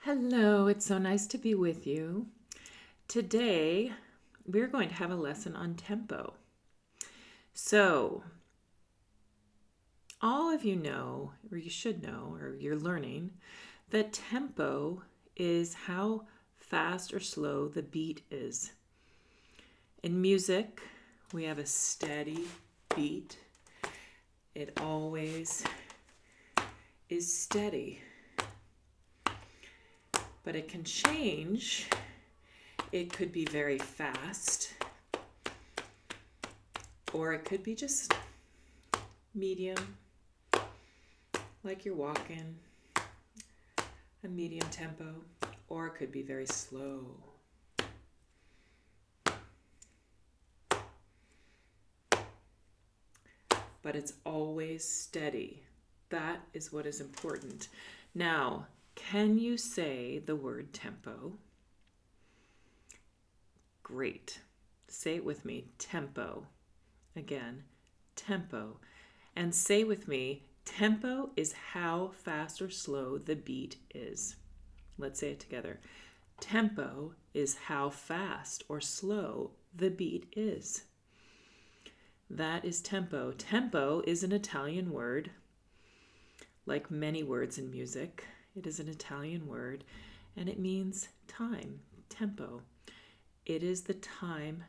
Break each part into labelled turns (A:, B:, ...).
A: Hello, it's so nice to be with you. Today, we're going to have a lesson on tempo. So, all of you know, or you should know, or you're learning, that tempo is how fast or slow the beat is. In music, we have a steady beat. It always is steady, but it can change. It could be very fast, or it could be just medium, like you're walking, a medium tempo, or it could be very slow. But it's always steady. That is what is important. Now, can you say the word tempo? Great. Say it with me, tempo. Again, tempo. And say with me, tempo is how fast or slow the beat is. Let's say it together. Tempo is how fast or slow the beat is. That is tempo. Tempo is an Italian word. Like many words in music, it is an Italian word, and it means time, tempo. It is the time,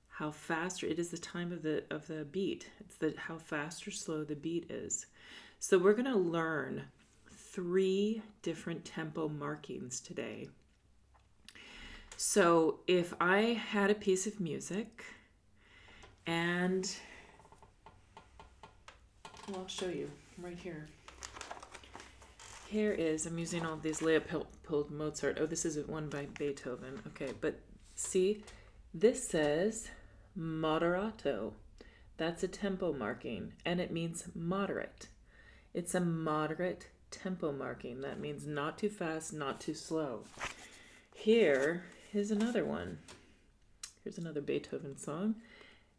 A: how fast, it is the time of the beat. It's how fast or slow the beat is. So we're going to learn 3 different tempo markings today. So if I had a piece of music, and I'll show you right here. Here is, I'm using all of these Leopold Mozart. Oh, this is one by Beethoven. Okay, but see, this says Moderato. That's a tempo marking, and it means moderate. It's a moderate tempo marking. That means not too fast, not too slow. Here is another one. Here's another Beethoven song,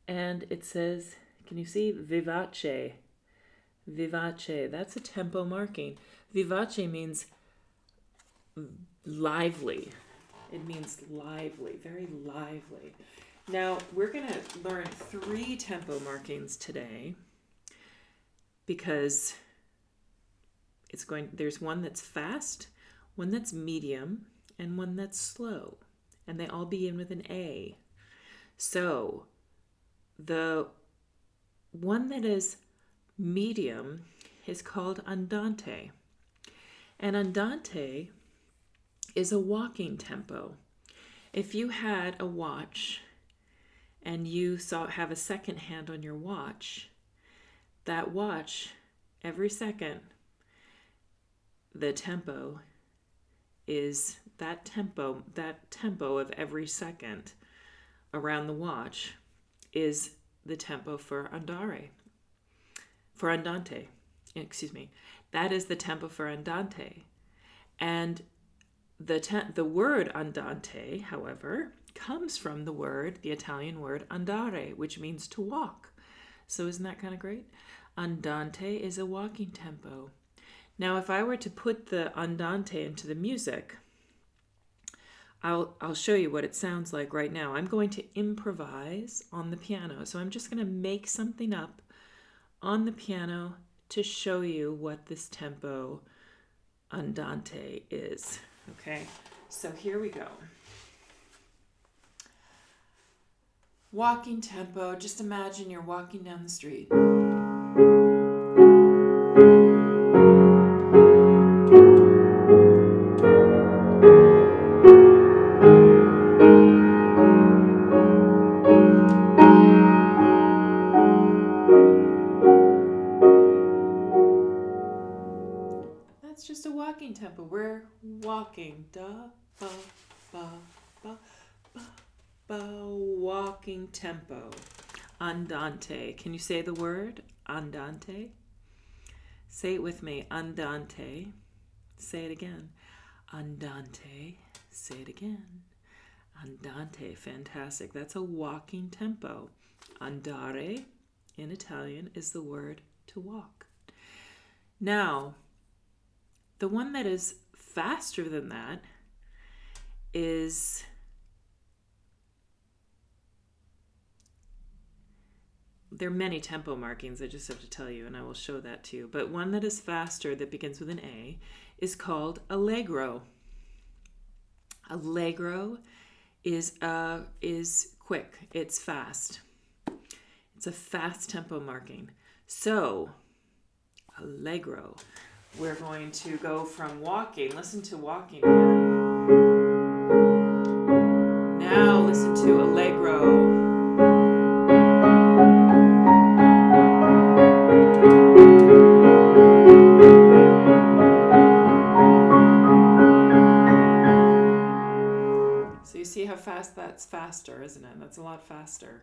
A: and it says, can you see, Vivace? Vivace, that's a tempo marking. Vivace means lively. It means lively, very lively. Now, we're going to learn 3 tempo markings today because there's one that's fast, one that's medium, and one that's slow. And they all begin with an A. So, the one that is medium is called Andante. And Andante is a walking tempo. If you had a watch and you have a second hand on your watch, that watch, every second, the tempo is that tempo of every second around the watch is the tempo for Andante. That is the tempo for Andante. And the word Andante, however, comes from the Italian word andare, which means to walk. So isn't that kind of great? Andante is a walking tempo. Now, if I were to put the Andante into the music, I'll show you what it sounds like right now. I'm going to improvise on the piano. So I'm just going to make something up on the piano to show you what this tempo Andante is. Okay, so here we go. Walking tempo, just imagine you're walking down the street. That's just a walking tempo. We're walking. Da, ba, ba, ba, ba, ba. Walking tempo. Andante. Can you say the word? Andante. Say it with me. Andante. Say it again. Andante. Say it again. Andante. Fantastic. That's a walking tempo. Andare in Italian is the word to walk. Now, the one that is faster than that is there are many tempo markings, I just have to tell you, and I will show that to you. But one that is faster that begins with an A is called allegro. Allegro is quick. It's fast. It's a fast tempo marking. So, allegro. We're going to go from walking. Listen to walking again. Now listen to allegro. So you see how fast that's faster, isn't it? That's a lot faster.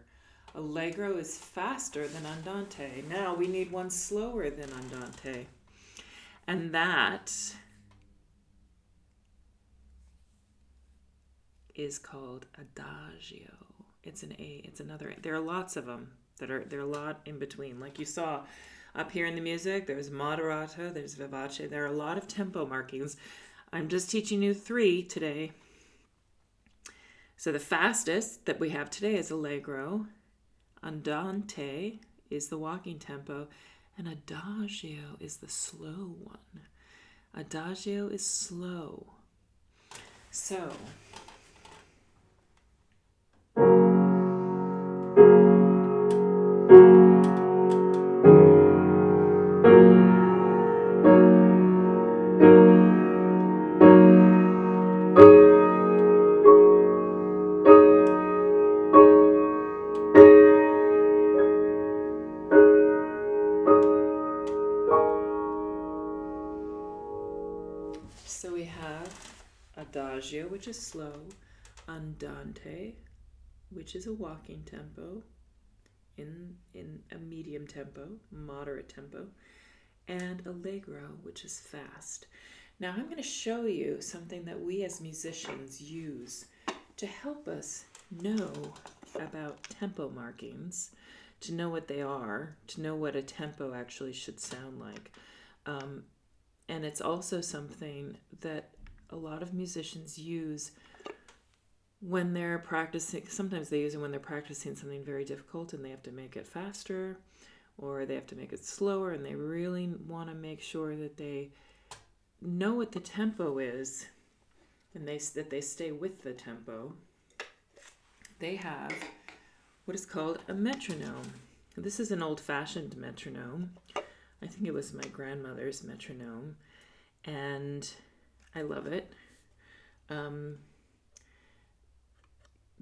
A: Allegro is faster than Andante. Now we need one slower than Andante. And that is called Adagio. It's an A. It's another A. There are lots of them. There are a lot in between. Like you saw up here in the music, there's Moderato, there's Vivace. There are a lot of tempo markings. I'm just teaching you 3 today. So the fastest that we have today is Allegro. Andante is the walking tempo. And Adagio is the slow one. Adagio is slow. So... So we have Adagio, which is slow, Andante, which is a walking tempo, in a medium tempo, moderate tempo, and Allegro, which is fast. Now I'm going to show you something that we as musicians use to help us know about tempo markings, to know what they are, to know what a tempo actually should sound like. And it's also something that a lot of musicians use when they're practicing. Sometimes they use it when they're practicing something very difficult and they have to make it faster, or they have to make it slower, and they really want to make sure that they know what the tempo is and that they stay with the tempo. They have what is called a metronome. This is an old-fashioned metronome. I think it was my grandmother's metronome, and I love it. The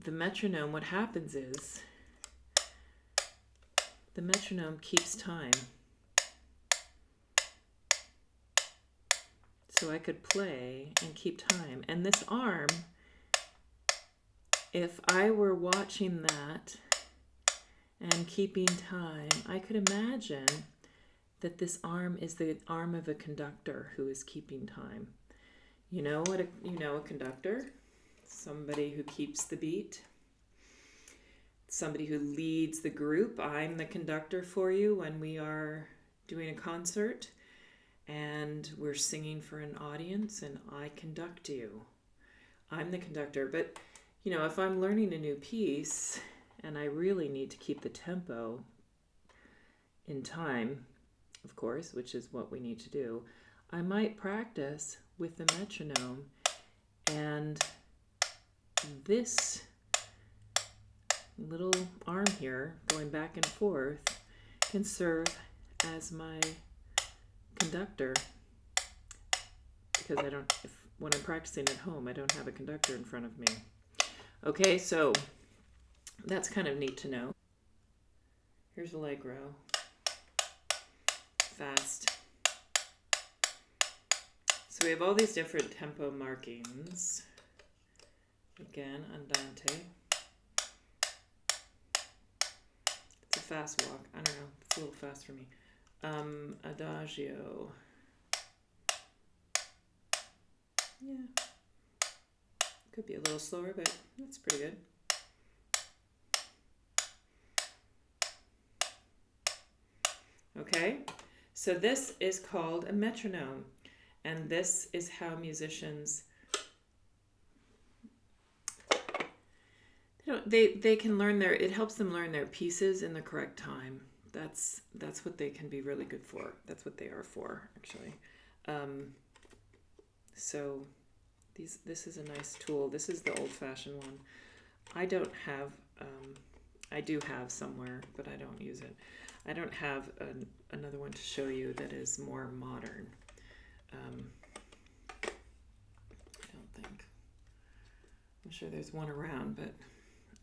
A: metronome, what happens is the metronome keeps time. So I could play and keep time. And this arm, if I were watching that and keeping time, I could imagine that this arm is the arm of a conductor who is keeping time. You know a conductor? Somebody who keeps the beat. Somebody who leads the group. I'm the conductor for you when we are doing a concert and we're singing for an audience, and I conduct you. I'm the conductor. But, if I'm learning a new piece and I really need to keep the tempo in time, of course, which is what we need to do, I might practice with the metronome, and this little arm here going back and forth can serve as my conductor, because when I'm practicing at home, I don't have a conductor in front of me. Okay, so that's kind of neat to know. Here's Allegro. Fast. So we have all these different tempo markings. Again, Andante. It's a fast walk. I don't know. It's a little fast for me. Adagio. Yeah. Could be a little slower, but that's pretty good. Okay. So this is called a metronome. And this is how musicians, they can learn it helps them learn their pieces in the correct time. That's what they can be really good for. That's what they are for, actually. So this is a nice tool. This is the old-fashioned one. I don't have, I do have somewhere, but I don't use it. I don't have another one to show you that is more modern. I don't think. I'm sure there's one around, but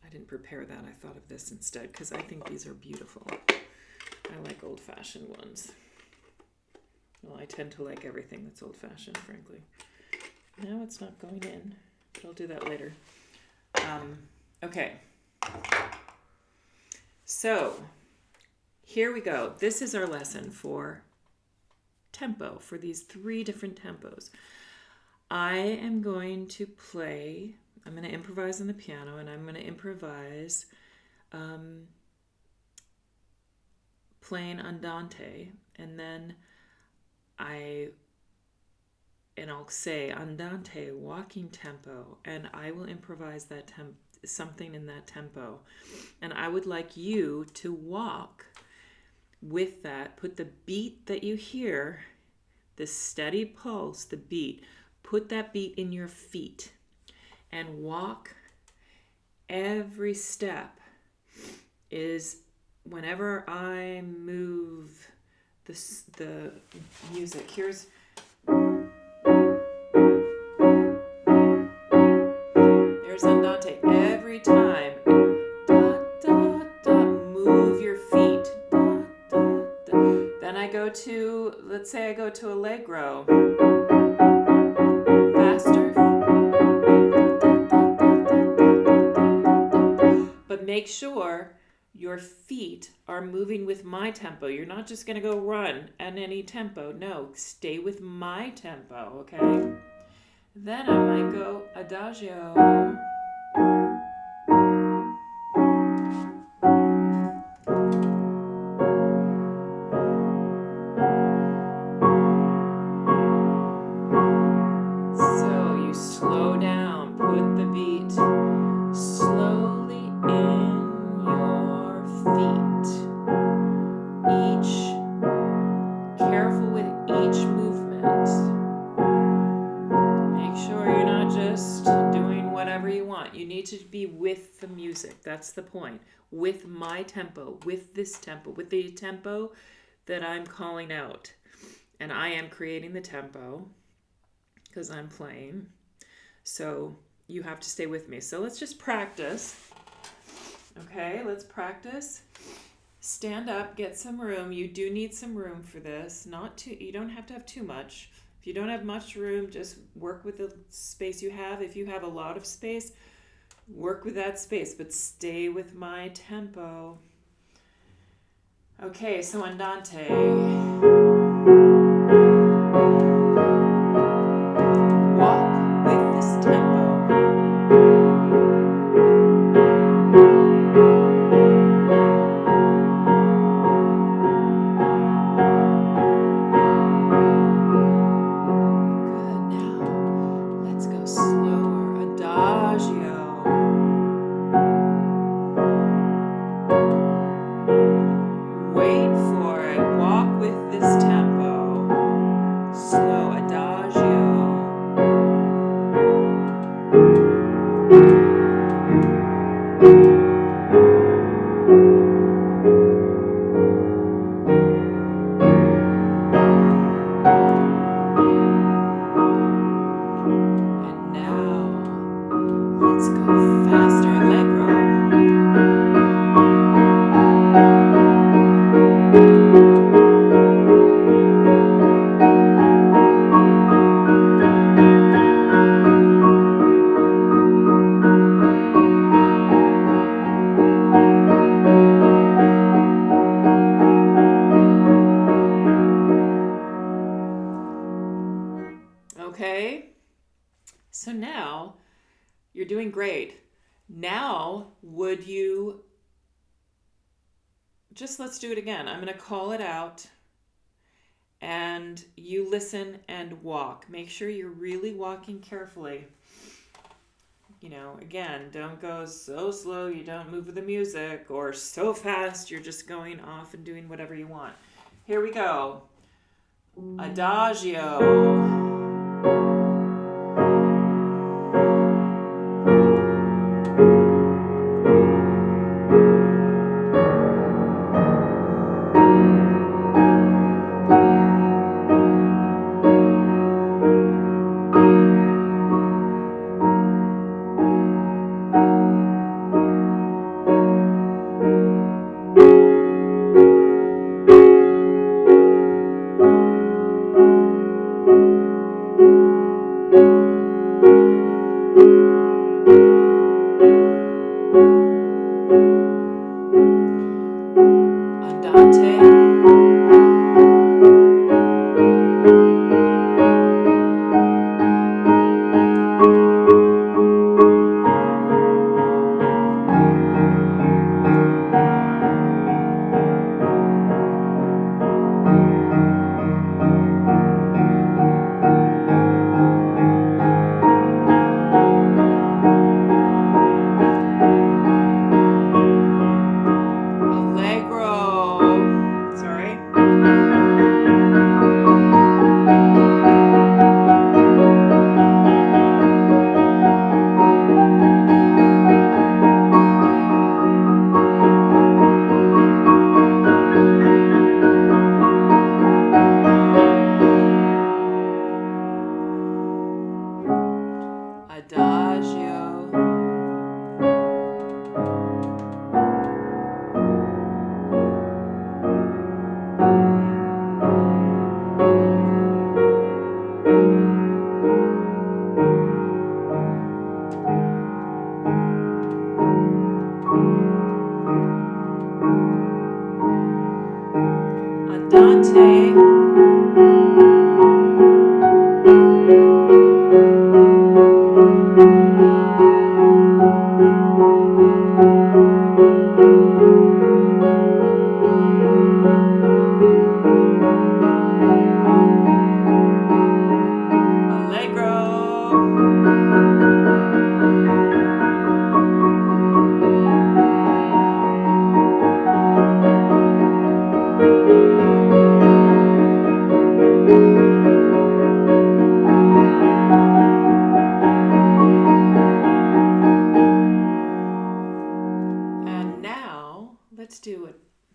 A: I didn't prepare that. I thought of this instead because I think these are beautiful. I like old-fashioned ones. Well, I tend to like everything that's old-fashioned, frankly. Now it's not going in, but I'll do that later. Okay. So here we go. This is our lesson for tempo, for these 3 different tempos. I am going to play, I'm going to improvise on the piano, and I'm going to improvise playing Andante, and then I'll say Andante, walking tempo, and I will improvise that something in that tempo. And I would like you to walk with that, put the beat that you hear, the steady pulse, the beat, put that beat in your feet and walk. Every step is whenever I move the music. There's Andante. Every time, da, da, da, move your feet. Da, da, da. Then I go to, let's say I go to Allegro. Faster. But make sure your feet are moving with my tempo. You're not just going to go run at any tempo. No, stay with my tempo, okay? Then I might go Adagio. So you slow down, put the beat slowly in your feet. Careful with each movement. Make sure you're not just doing whatever you want. You need to be with the music. That's the point. With my tempo, with this tempo, with the tempo that I'm calling out. And I am creating the tempo because I'm playing. So you have to stay with me. So let's just practice. Okay, let's practice. Stand up, get some room. You do need some room for this. You don't have to have too much. If you don't have much room, just work with the space you have. If you have a lot of space, work with that space, but stay with my tempo. Okay, so Andante. Walk with this tempo. Okay, so now you're doing great. Now, let's do it again. I'm going to call it out and you listen and walk. Make sure you're really walking carefully. Again, don't go so slow you don't move with the music, or so fast you're just going off and doing whatever you want. Here we go. Adagio. Andante.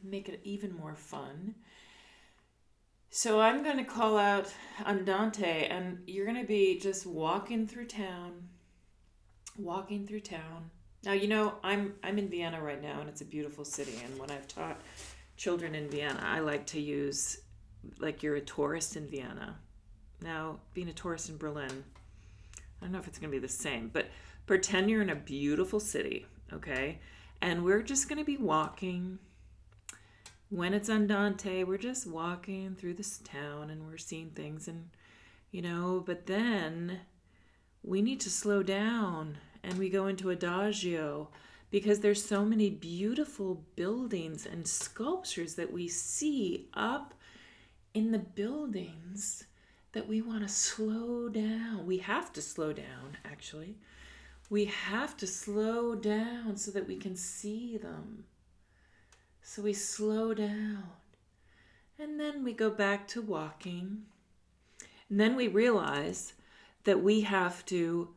A: Make it even more fun. So I'm going to call out Andante, and you're going to be just walking through town. Now, I'm in Vienna right now, and it's a beautiful city. And when I've taught children in Vienna, I like to use, like, you're a tourist in Vienna. Now, being a tourist in Berlin, I don't know if it's going to be the same, but pretend you're in a beautiful city, okay? And we're just going to be walking. When it's Andante, we're just walking through this town and we're seeing things, and but then we need to slow down and we go into Adagio, because there's so many beautiful buildings and sculptures that we see up in the buildings that we want to slow down. We have to slow down, actually. We have to slow down so that we can see them. So we slow down, and then we go back to walking. And then we realize that we have to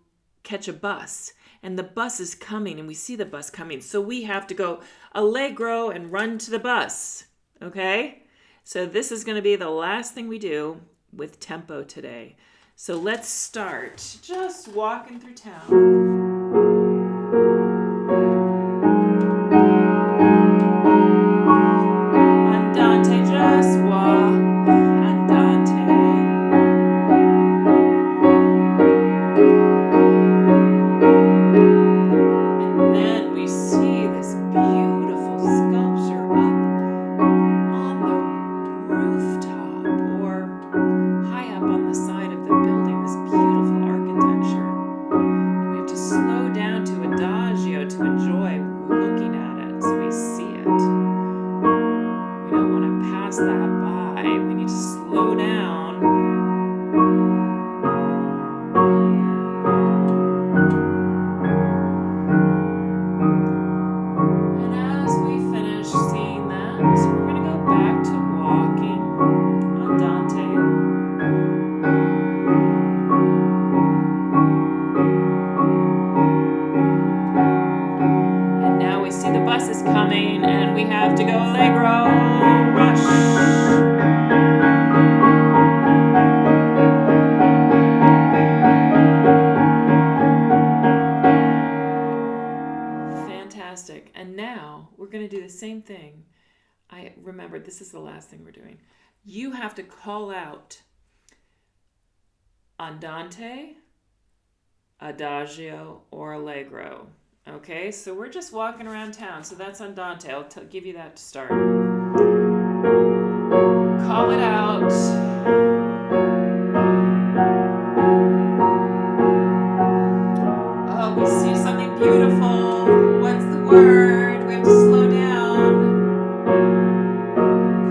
A: catch a bus, and the bus is coming, and we see the bus coming. So we have to go allegro and run to the bus, okay? So this is going to be the last thing we do with tempo today. So let's start just walking through town. Slow down train, and we have to go allegro. Rush. Fantastic. And now we're going to do the same thing. I remember this is the last thing we're doing. You have to call out Andante, Adagio, or Allegro. Okay, so we're just walking around town. So that's Andante. I'll give you that to start. Call it out. Oh, we see something beautiful. What's the word? We have to slow down.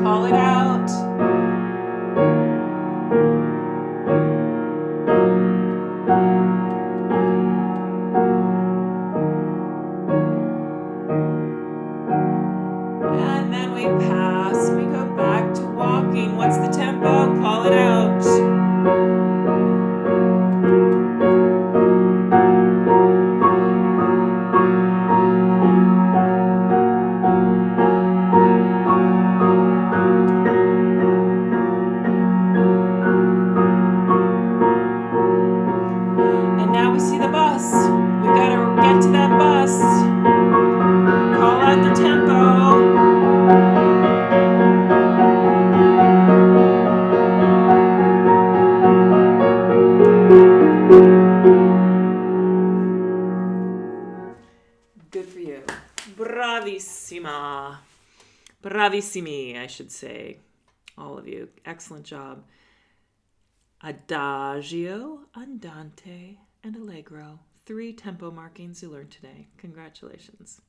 A: Call it out. And then we pass. We go back to walking. What's the tempo? Call it out. And now we see the bus. We gotta get to that bus. Call out the tempo. Good for you. Bravissima. Bravissimi, I should say. All of you. Excellent job. Adagio, Andante, and Allegro. 3 tempo markings you learned today. Congratulations.